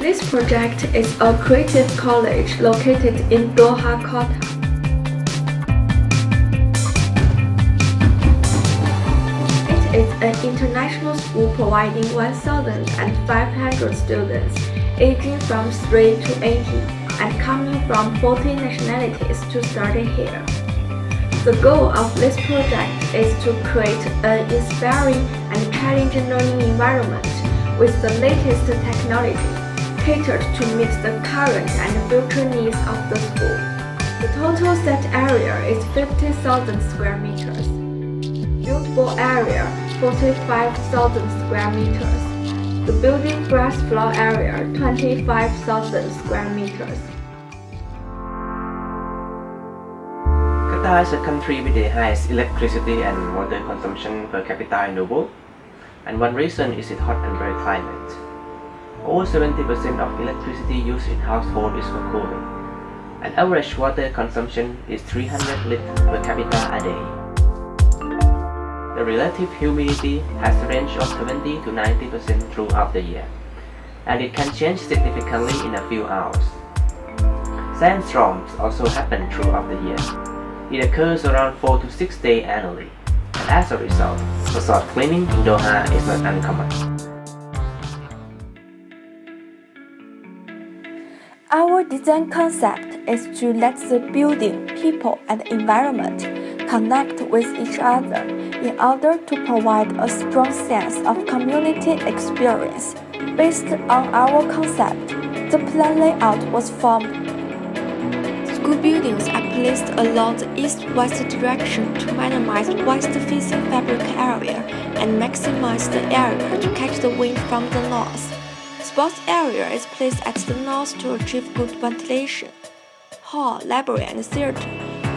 This project is a creative college located in Doha, Qatar. It is an international school providing 1,500 students aging from 3 to 80 and coming from 40 nationalities to study here. The goal of this project is to create an inspiring and challenging learning environment with the latest technology, catered to meet the current and future needs of the school. The total set area is 50,000 square meters. Buildable area 45,000 square meters. The building gross floor area 25,000 square meters. Qatar is a country with the highest electricity and water consumption per capita in the world, and one reason is its hot and dry climate. Over 70% of electricity used in households is for cooling, and average water consumption is 300 liters per capita a day. The relative humidity has a range of 70 to 90% throughout the year, and it can change significantly in a few hours. Sandstorms also happen throughout the year. It occurs around 4 to 6 days annually, and as a result, facade cleaning in Doha is not uncommon. Our design concept is to let the building, people, and environment connect with each other in order to provide a strong sense of community experience. Based on our concept, the plan layout was formed. School buildings are placed along the east-west direction to minimize west-facing fabric area and maximize the area to catch the wind from the north. Sports area is placed at the north to achieve good ventilation. Hall, library, and theater,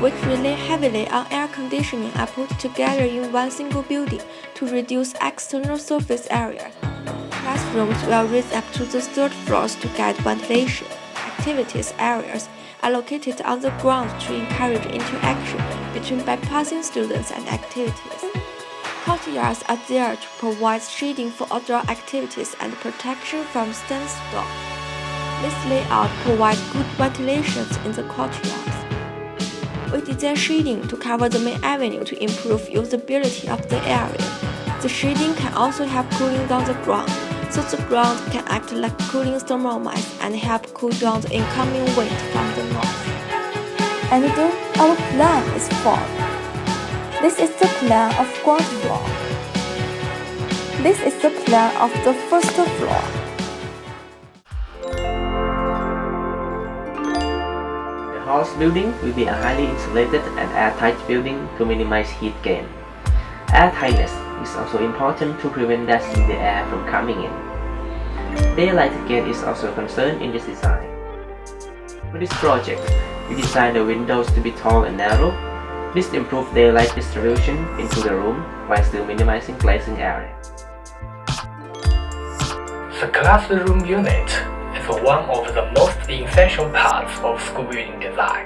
which rely heavily on air conditioning, are put together in one single building to reduce external surface area. Classrooms will raise up to the third floors to get ventilation. Activities areas are located on the ground to encourage interaction between bypassing students and activities. Courtyards are there to provide shading for outdoor activities and protection from sandstorm. This layout provides good ventilation in the courtyards. We design shading to cover the main avenue to improve usability of the area. The shading can also help cooling down the ground, so the ground can act like cooling thermometers and help cool down the incoming wind from the north. And then our plan is formed. This is the plan of ground floor. This is the plan of the first floor. The house building will be a highly insulated and airtight building to minimize heat gain. Airtightness is also important to prevent dust in the air from coming in. Daylight gain is also a concern in this design. For this project, we designed the windows to be tall and narrow. This improves daylight distribution into the room while still minimizing glazing area. The classroom unit is one of the most essential parts of school building design.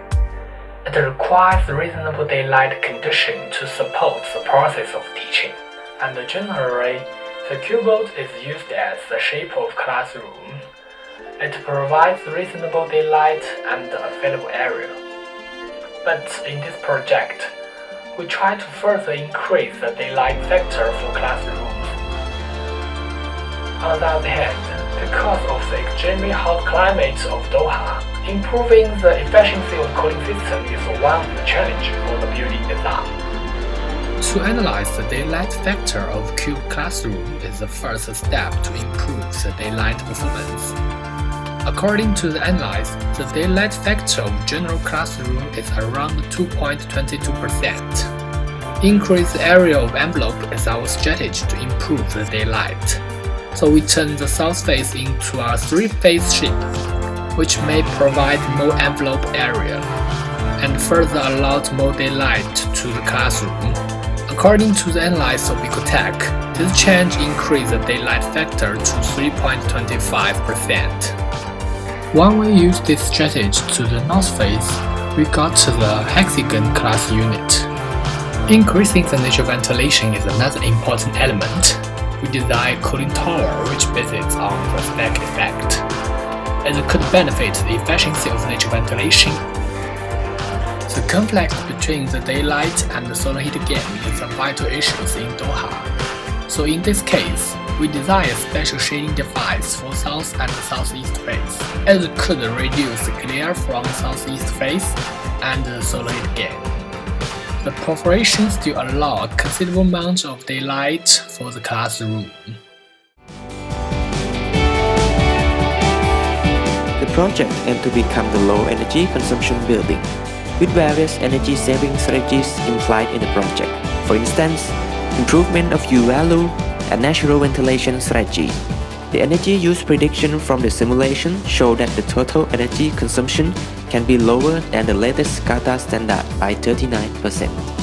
It requires reasonable daylight conditions to support the process of teaching, and generally, the cuboid is used as the shape of classroom. It provides reasonable daylight and available area. But in this project, we try to further increase the daylight factor for classrooms. On the other hand, because of the extremely hot climate of Doha, improving the efficiency of cooling system is one of the challenges for the building design. To analyze the daylight factor of cube classroom is the first step to improve the daylight performance. According to the analysis, the daylight factor of general classroom is around 2.22%. Increase the area of envelope is our strategy to improve the daylight. So we turn the south face into a three-phase shape, which may provide more envelope area and further allows more daylight to the classroom. According to the analysis of Ecotech, this change increased the daylight factor to 3.25%. When we use this strategy to the north face, we got to the hexagon class unit. Increasing the natural ventilation is another important element. We design a cooling tower which bases on the stack effect. as it could benefit the efficiency of nature ventilation. The conflict between the daylight and the solar heat gain is a vital issue in DOHA. So in this case, we design a special shading device for south and southeast face, as it could reduce the glare from southeast face and the solar heat gain. The perforation still allows a considerable amount of daylight for the classroom. The project aims to become the low energy consumption building, with various energy saving strategies implied in the project. For instance, improvement of U value and natural ventilation strategy. The energy use prediction from the simulation show that the total energy consumption can be lower than the latest CATA standard by 39%.